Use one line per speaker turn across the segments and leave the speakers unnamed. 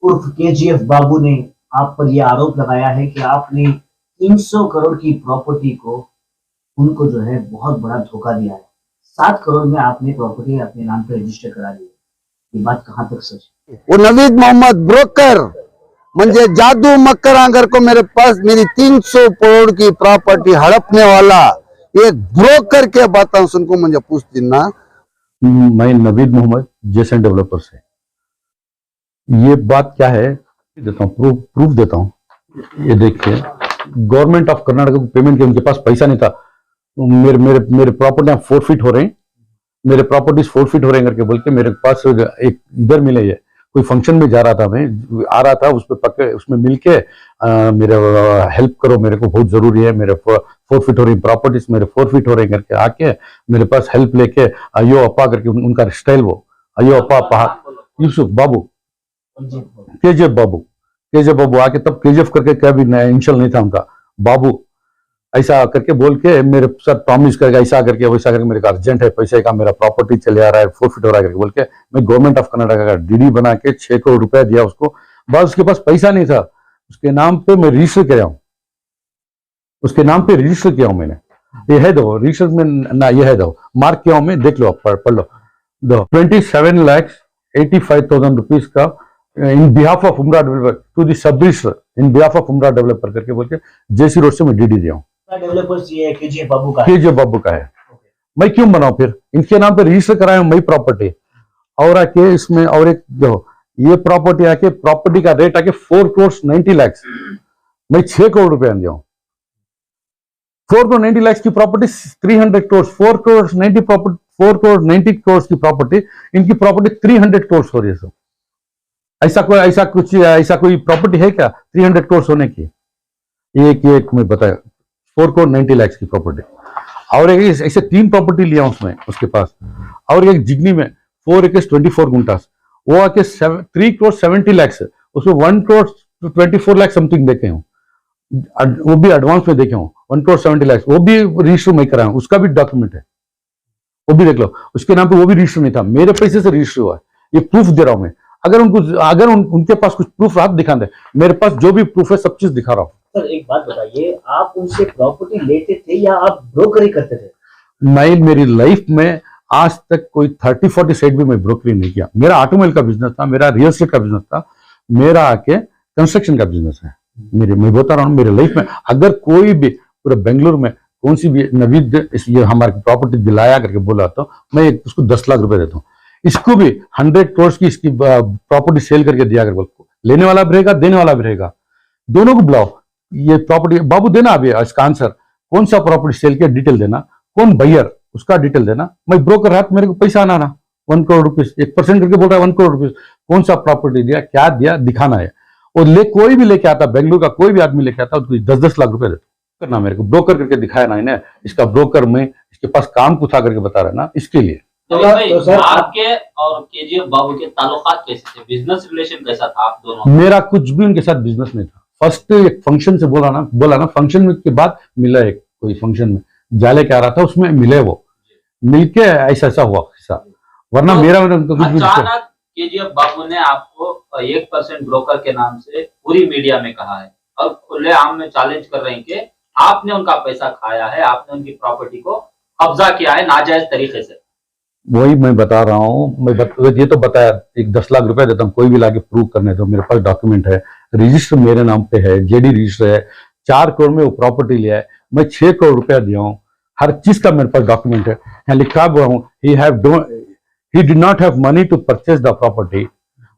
उर्फ केजीएफ बाबू ने आप पर यह आरोप लगाया है कि आपने 300 करोड़ की प्रॉपर्टी को उनको जो है बहुत बड़ा धोखा दिया है। 7 करोड़ में आपने प्रॉपर्टी अपने नाम पे रजिस्टर करा दी। ये बात कहाँ तक सच है?
वो नवीद मोहम्मद ब्रोकर म्हणजे जादू मक्कर को मेरे पास मेरी 300 करोड़ की प्रॉपर्टी हड़पने वाला एक ब्रोकर के बात सुनको मुझे पूछती ना।
मैं नवीद मोहम्मद जेसन डेवलपर से ये बात क्या है देता हूँ, प्रूफ देता हूँ। ये देखिए, गवर्नमेंट ऑफ कर्नाटक को पेमेंट के उनके पास पैसा नहीं था। मेरे मेरे मेरे प्रॉपर्टी फोरफिट हो रहे हैं, मेरे प्रॉपर्टीज फोरफिट हो रहे हैं करके बोल के मेरे पास एक इधर मिले है। कोई फंक्शन में जा रहा था, मैं आ रहा था, उसमें मिलके मेरे हेल्प करो, मेरे को बहुत जरूरी है, मेरे फोरफिट हो रही प्रॉपर्टीज मेरे फोरफिट हो रहे हैं करके आके मेरे पास हेल्प लेके अयो अप्पा करके उनका स्टाइल वो अयो अप्पा यूसुफ बाबू केजीएफ बाबू आके तब केजीएफ करके क्या भी इनिशियल नहीं था उनका, बाबू ऐसा करके बोल के मेरे साथ प्रॉमिस करके ऐसा करके वैसा करके मेरे को अर्जेंट है पैसे का, मेरा प्रॉपर्टी चले आ रहा है, फोरफिट हो रहा है करके बोल के मैं गवर्नमेंट ऑफ कर्नाटक का डीडी बना के 6 करोड़ रुपया दिया उसको। बस उसके पास पैसा नहीं था, उसके नाम पे मैं रजिस्टर किया हूँ, उसके नाम पे रजिस्टर किया हूँ मैंने। ये है दो रजिस्टर में ना, ये है दो मार्क किया हूँ मैं, देख लो, पढ़ लो। 27,85,000 रुपीज का इन बिहाफ ऑफ उमरा डेवलपर टू दी सब रजिस्टर इन बिहाफ ऑफ उमरा डेवलपर करके बोल के जेसी रोड से मैं डीडी दिया हूँ।
डेवलपर्स ये केजीएफ बाबू का
है। मैं क्यों बनाऊं फिर, इनके नाम पे रजिस्टर कराया हूं, मई प्रॉपर्टी और आके इसमें और एक जो ये प्रॉपर्टी आके प्रॉपर्टी का रेट आके 4 करोड़ 90 लाख, मैं 6 करोड़ रुपया दिया हूं। 4 करोड़ 90 लाख की प्रॉपर्टी 300 करोड़, 4 करोड़ 90 प्रॉपर्टी 4 करोड़ 90 करोड़ की प्रॉपर्टी, इनकी प्रॉपर्टी 300 करोड़ हो रही है। सब ऐसा कोई प्रॉपर्टी है क्या 300 करोड़ होने की? एक मैं बताया 4 करोड़ 90 लाख की प्रॉपर्टी, और एक ऐसे 3 प्रॉपर्टी लिया उसमें उसके पास, और एक जिगनी में 4 एकड़ 24 गुंटास, वो आके 3 करोड़ 70 लाख, उसमें 1 करोड़ 24 लाख समथिंग देखे हूँ, वो भी एडवांस में देखे हूँ 1 करोड़ 70 लाख, वो भी रजिस्टर मैं कराया हूँ, उसका भी डॉक्यूमेंट है, वो भी देख लो। उसके नाम पे वो भी रजिस्टर नहीं था, मेरे पैसे से रजिस्टर हुआ है, ये प्रूफ दे रहा हूं मैं। अगर उनके पास कुछ प्रूफ आप दिखा दे, मेरे पास जो भी प्रूफ है सब चीज दिखा रहा हूँ।
सर एक बात बताइए, आप उनसे प्रॉपर्टी लेते थे या आप ब्रोकरी करते थे?
मैं मेरी लाइफ में आज तक कोई 30-40 साइड भी मैं ब्रोकरी नहीं किया। मेरा ऑटोमोबाइल का बिजनेस था, मेरा रियल एस्टेट का बिजनेस था, मेरा आके कंस्ट्रक्शन का बिजनेस है। मैं बता रहा हूँ, मेरे लाइफ में अगर कोई भी पूरे बेंगलुरु में कौन सी भी नवीद ये हमारी प्रॉपर्टी दिलाया करके बोला तो मैं उसको 10 लाख रुपए देता हूँ। इसको भी 100 करोड़ की इसकी प्रॉपर्टी सेल करके दिया कर बोल, लेने वाला भी रहेगा, देने वाला भी रहेगा, दोनों को बुलाओ। ये प्रॉपर्टी बाबू देना, अभी इसका आंसर कौन सा प्रॉपर्टी सेल के डिटेल देना, कौन बायर उसका डिटेल देना। मैं ब्रोकर हाथ, मेरे को पैसा आना ना 1 करोड़ रुपीज 1% करके बोल रहा है 1 करोड़ रुपीज, कौन सा प्रॉपर्टी दिया, क्या दिया, दिखाना है। और कोई भी लेके आता, बेंगलुरु का कोई भी आदमी लेके आता उसको 10-10 लाख रुपए देता करना, मेरे को ब्रोकर करके दिखाया ना इन्हें, इसका ब्रोकर में इसके पास काम कुछ आकर के बता रहा है ना, इसके लिए।
तो सर आपके और केजीएफ बाबू के ताल्लुकात कैसे थे, बिजनेस रिलेशन कैसा था आप दोनों?
मेरा कुछ भी उनके साथ बिजनेस नहीं था। फर्स्ट एक फंक्शन से बोला ना फंक्शन के बाद मिला, एक कोई फंक्शन में जाले के आ रहा था, उसमें मिले, वो मिलके ऐसा हुआ किस्सा, वरना तो मेरा
अचानक केजीएफ बाबू ने आपको 1% ब्रोकर के नाम से पूरी मीडिया में कहा है और खुले आम में चैलेंज कर रहे हैं कि आपने उनका पैसा खाया है, आपने उनकी प्रॉपर्टी को कब्जा किया है नाजायज तरीके से।
वही मैं बता रहा हूँ, ये तो बताया, एक 10 लाख रुपए देता हूँ, कोई भी लाके प्रूव करने दो, मेरे पास डॉक्यूमेंट है, रजिस्टर मेरे नाम पे है, जेडी रजिस्टर है, 4 करोड़ में वो प्रॉपर्टी लिया है, मैं 6 करोड़ रुपया दिया हूँ, हर चीज का मेरे पास डॉक्यूमेंट है, यहाँ लिखा हुआ हूँ, he did not have money to purchase the property।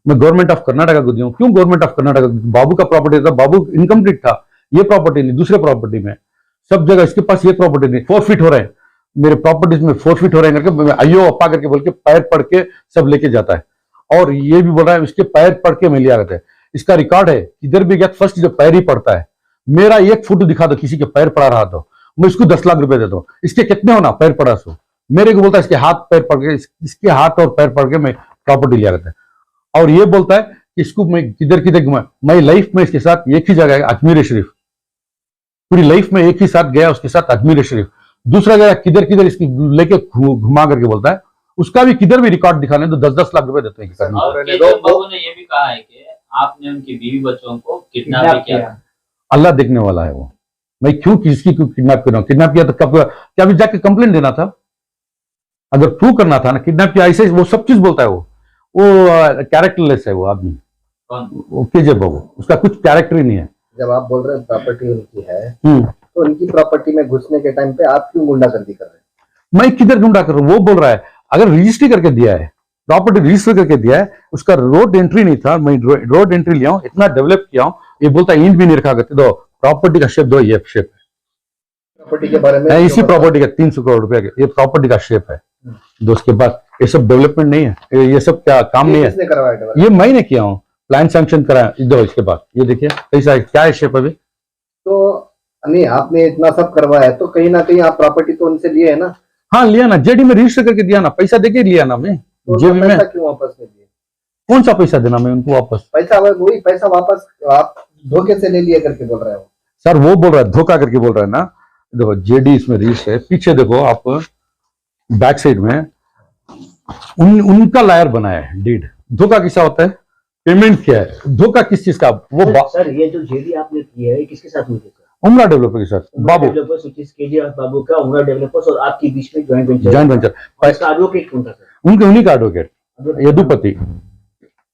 मैं गवर्नमेंट ऑफ कर्नाटक को दिया हूँ। क्यों गवर्नमेंट ऑफ कर्नाटक? बाबू का प्रॉपर्टी था, बाबू इनकम्प्लीट था, ये प्रॉपर्टी नहीं, दूसरे प्रॉपर्टी में सब जगह इसके पास ये प्रॉपर्टी नहीं, फोरफिट हो रहे हैं मेरे प्रॉपर्टीज में, फोरफिट हो रहे हैं करके अयो अप्पा करके बोल के पैर पढ़ के सब लेके जाता है, और ये भी बोल रहा है इसके पैर पढ़ के मैं लिया करता है। इसका रिकॉर्ड है, किधर भी गया फर्स्ट जो पैर ही पड़ता है। मेरा एक फोटो दिखा दो किसी के पैर पड़ा रहा तो मैं इसको 10 लाख रुपए देता हूँ। इसके कितने होना पैर पड़ा सो, मेरे को बोलता है इसके हाथ पैर पड़ के, इसके हाथ और पैर पड़ के मैं प्रॉपर्टी लिया करता है, और ये बोलता है कि इसको मैं किधर किधर घुमा। मैं लाइफ में इसके साथ एक ही जगह अजमेर शरीफ, पूरी लाइफ में एक ही साथ गया उसके साथ अजमेर शरीफ, दूसरा जगह किधर किधर इसकी लेके घुमा करके बोलता है, उसका भी किधर भी रिकॉर्ड दिखाने तो 10-10 लाख रुपए देते हैं।
और केजीएफ बाबू ने ये भी कहा है कि आपने उनकी बीवी बच्चों को किडनैप भी किया था।
अल्लाह देखने वाला है वो। मैं क्यों किसकी क्यों किडनैप कर रहा हूँ? किडनैप किया तो कब क्या भी जाके कंप्लेंट देना था? अगर प्रूव करना था ना किडनैप किया, ऐसे वो सब चीज बोलता है वो कैरेक्टरलेस है वो आदमी।
कौन?
वो केजे बाबू, उसका कुछ कैरेक्टर ही नहीं है।
जब आप बोल रहे हैं प्रॉपर्टी उनकी है,
हम्म।
तो उनकी प्रॉपर्टी में घुसने के टाइम पे आप क्यों गुंडागर्दी कर रहे हैं?
मैं किधर गुंडा कर रहा हूँ? वो बोल रहा है अगर रजिस्ट्री करके दिया है, प्रॉपर्टी रजिस्टर करके दिया है, उसका रोड एंट्री नहीं था, मैं रोड एंट्री लिया हूँ, इतना डेवलप किया हूँ, ये बोलता है ईंट भी नहीं रखा करते, तो प्रॉपर्टी का शेप दो, ये शेप है
प्रॉपर्टी के बारे में
इसी प्रॉपर्टी का 300 करोड़ रुपया का ये प्रॉपर्टी का शेप है। दोस्त के बाद ये सब डेवलपमेंट नहीं है, ये सब क्या काम नहीं है।
किसने करवाया development?
ये मैंने किया हूँ, प्लान सैंक्शन कराया इधर। इसके बाद ये देखिए कैसा है, क्या है शेप अभी।
तो नहीं, आपने इतना सब करवाया तो कहीं ना कहीं आप प्रॉपर्टी तो उनसे लिए है ना?
हाँ लिया ना, जेडी में रजिस्टर करके दिया ना, पैसा देके लिया ना मैं।
तो
जेबी में
पैसा क्यों वापस नहीं दिए?
कौन सा पैसा देना मैं उनको वापस?
पैसा वही पैसा वापस आप धोखे से ले लिए करके बोल रहे हो।
सर वो बोल रहा है धोखा करके बोल रहा है ना। देखो जेडी इसमें रजिस्टर है, पीछे देखो आप बैक साइड में उनका लायर बनाया है डीड। धोखा किसा होता है? पेमेंट किया है। धोखा किस चीज का? वो
सर ये जो जेडी आपने किया है किसके साथ हुई थी सर?
उमरा डेवलपर के साथ, बाबू
डेवलपर्स केजीआर बाबू का उमरा डेवलपर्स और आपके बीच में जॉइंट वेंचर।
Joint venture.
इसका एडवोकेट कौन था सर?
उनके उन्हीं का एडवोकेट यदुपति।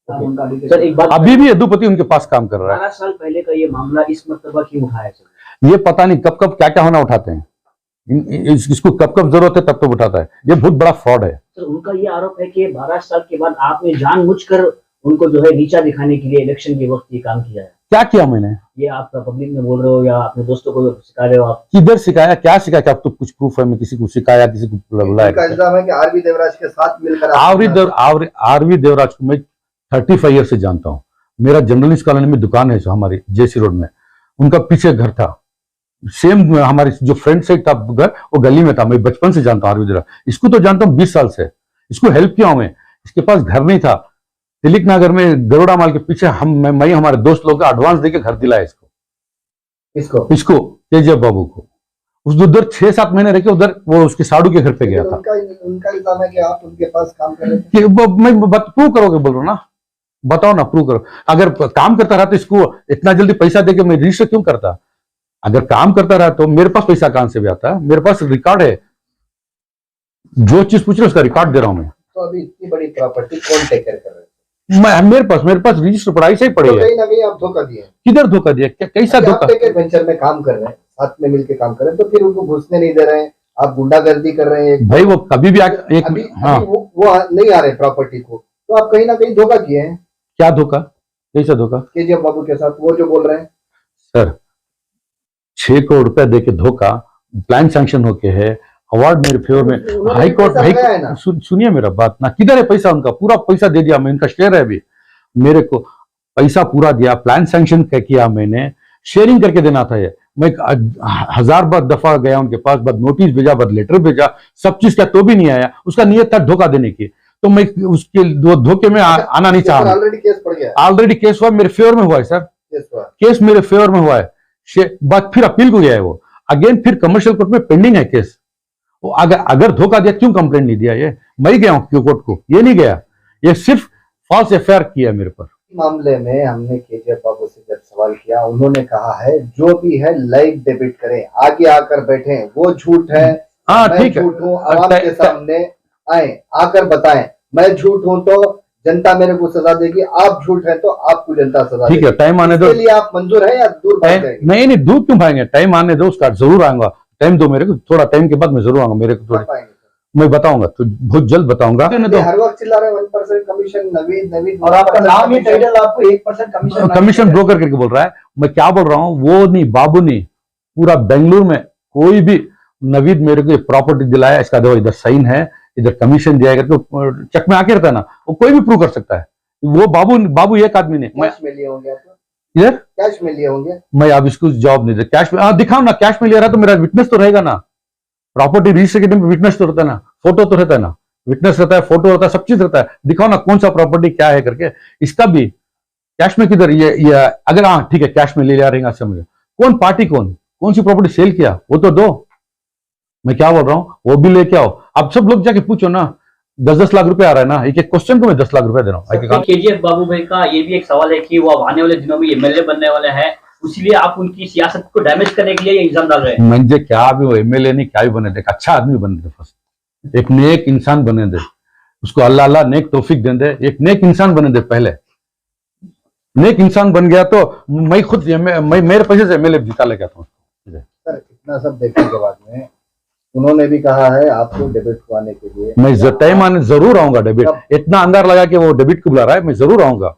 सर एक बात,
अभी भी यदुपति उनके पास काम कर रहा है।
12 साल पहले का ये मामला इस मर्तबा क्यों उठाया सर?
ये पता नहीं कब कब क्या क्या होना उठाते हैं, इसको कब कब जरूरत है तब तब उठाता है। ये बहुत बड़ा फ्रॉड है।
सर उनका ये आरोप है कि 12 साल के बाद आपने जानबूझकर उनको जो है नीचा दिखाने के लिए इलेक्शन के वक्त ये काम किया है।
क्या किया मैंने?
ये आप पब्लिक में बोल रहे हो या अपने दोस्तों को सिखा रहे हो आप?
किधर सिखाया? क्या सिखाया? क्या तो कुछ प्रूफ है? मैं किसी को सिखाया, किसी को
उनका
बुलाया?
इल्जाम है कि आरवी देवराज के साथ मिलकर
आरवी देवराज को मैं 35 ईयर से जानता हूँ। मेरा जर्नलिस्ट कॉलोनी में दुकान है हमारी जेसी रोड में, उनका पीछे घर था। सेम हमारी जो फ्रेंड साइड था घर, वो गली में था। मैं बचपन से जानता हूँ आरवी देवराज। इसको तो जानता हूँ 20 साल से। इसको हेल्प किया हूं मैं। इसके पास घर नहीं था, तिलक नगर में गरुड़ा माल के पीछे मैं हमारे दोस्त लोग का एडवांस देके घर दिलाया इसको केजीएफ बाबू को। उस उधर 6-7 महीने रह के उधर वो उसके साड़ू के घर पे गया था।
उनका इल्जाम है कि आप उनके पास काम कर रहे थे।
मैं प्रूव करोगे बोल रहा हूँ ना, बताओ ना, प्रूव करो। अगर काम करता रहा तो इसको इतना जल्दी पैसा देके मैं रजिस्टर क्यों करता? अगर काम करता रहा तो मेरे पास पैसा कहां से भी आता? मेरे पास रिकॉर्ड है, जो चीज पूछ रहे उसका रिकॉर्ड दे रहा हूं मैं।
तो अभी इतनी बड़ी प्रॉपर्टी कौन टेक केयर कर रहे हैं?
मेरे पास रजिस्टर पढ़ाई से ही पड़ी
तो
है।
कहीं ना कहीं आप धोखा दिए।
किधर धोखा दिया? कैसा धोखा?
टेक वेंचर में काम कर रहे हैं, साथ में मिलकर काम कर रहे हैं, तो फिर उनको घुसने नहीं दे रहे हैं, आप गुंडागर्दी कर रहे हैं।
भाई वो कभी भी
अभी वो नहीं आ रहे प्रॉपर्टी को, तो आप कहीं ना कहीं धोखा किए हैं।
क्या धोखा? कैसा धोखा?
केजीएफ बाबू के साथ वो जो बोल रहे हैं।
सर 6 करोड़ रुपया देके धोखा, प्लान सैंक्शन होके है, अवार्ड मेरे फेवर में, हाई कोर्ट। सुनिए मेरा बात ना, किधर है पैसा? उनका पूरा पैसा दे दिया मैं, इनका शेयर है अभी। मेरे को पैसा पूरा दिया, प्लान सैंक्शन किया मैंने, शेयरिंग करके देना था ये। मैं 1000 बार दफा गया उनके पास, बाद नोटिस भेजा, बाद लेटर भेजा, सब चीज क्या तो भी नहीं आया। उसका नियत था धोखा देने की, तो मैं उसके धोखे में आना नहीं चाह रहा।
ऑलरेडी केस पड़ गया।
ऑलरेडी केस हुआ, मेरे फेवर में हुआ है सर। केस मेरे फेवर में हुआ है, बात फिर अपील को गया है वो, अगेन फिर कमर्शियल कोर्ट में पेंडिंग है केस। वो अगर धोखा दिया क्यों कंप्लेंट नहीं दिया? ये मैं गया हूं कोर्ट को, ये नहीं गया। ये सिर्फ फॉल्स एफआईआर किया मेरे पर।
मामले में हमने केजीएफ बाबू से जब सवाल किया, उन्होंने कहा है जो भी है लाइव डेबिट करें, आगे आकर बैठे, वो झूठ है।
हाँ
मैं
ठीक है,
झूठ हूँ, आवाम के सामने आए, आकर बताएं। मैं झूठ हूं तो जनता मेरे को सजा देगी, आप झूठ है तो आपको जनता सजा
ठीक है। टाइम आने दो।
इसके लिए आप मंजूर है या दूर भाग जाएंगे?
नहीं दूर क्यों भागेंगे? टाइम आने दो, उसका जरूर आऊंगा। टाइम दो मेरे को, थोड़ा टाइम के बाद मैं जरूर आऊंगा। मेरे को थोड़ा मैं बताऊंगा, तो बहुत जल्द बताऊंगा।
हर वक्त चिल्ला रहे 1% कमीशन, नवीद
और आपका नाम ही टाइटल आपको 1%
कमीशन ब्रोकर करके बोल रहा है। मैं क्या बोल रहा हूँ, वो नहीं, बाबू नहीं, पूरा बेंगलुरु में कोई भी नवीद मेरे को प्रॉपर्टी दिलाया, इसका देखो इधर साइन है, इधर कमीशन दिया गया, तो चेक में आके रहता है ना, वो कोई भी प्रूव कर सकता है। वो बाबू एक आदमी ने।
कैश में लिए होंगे आप?
इधर
कैश में लिए होंगे?
मैं अब इसको जवाब नहीं दे। कैश में दिखाओ ना, कैश में ले रहा तो मेरा विटनेस तो रहेगा ना। प्रॉपर्टी रजिस्टर के टाइम पे विटनेस तो रहता है ना, फोटो तो रहता है ना, विटनेस रहता है, फोटो रहता है, सब चीज रहता है। दिखाओ ना कौन सा प्रॉपर्टी क्या है करके। इसका भी कैश में किधर? ये अगर हाँ ठीक है, कैश में ले जा रहे हैं, समझो कौन पार्टी, कौन सी प्रॉपर्टी सेल किया, वो तो दो। मैं क्या बोल रहा हूँ, वो भी लेके आओ। अब सब लोग जाके पूछो ना, 10-10 लाख रुपए आ रहा है ना, एक एक क्वेश्चन को मैं 10 लाख रुपए दे रहा हूँ।
केजीएफ बाबू भाई का ये भी एक सवाल है कि वो अब आने वाले दिनों में एमएलए बनने वाले हैं, इसलिए आप उनकी सियासत को डैमेज करने के लिए ये इल्जाम डाल रहे हैं।
मुझे क्या भी वो एमएलए नहीं क्या भी बने दे, एक अच्छा आदमी बने दे, फर्स्ट एक नेक इंसान बने दे, उसको अल्लाह अल्लाह नेक तौफीक दे दे, एक नेक इंसान बने दे। पहले नेक इंसान बन गया तो मैं खुद मैं मेरे पैसे से एमएलए जिता लेगा था।
सर इतना सब देखने के बाद में उन्होंने भी कहा है आपको डेबिट करवाने के लिए।
मैं टाइम आने जरूर आऊंगा, डेबिट इतना अंदर लगा कि वो डेबिट को बुला रहा है, मैं जरूर आऊंगा।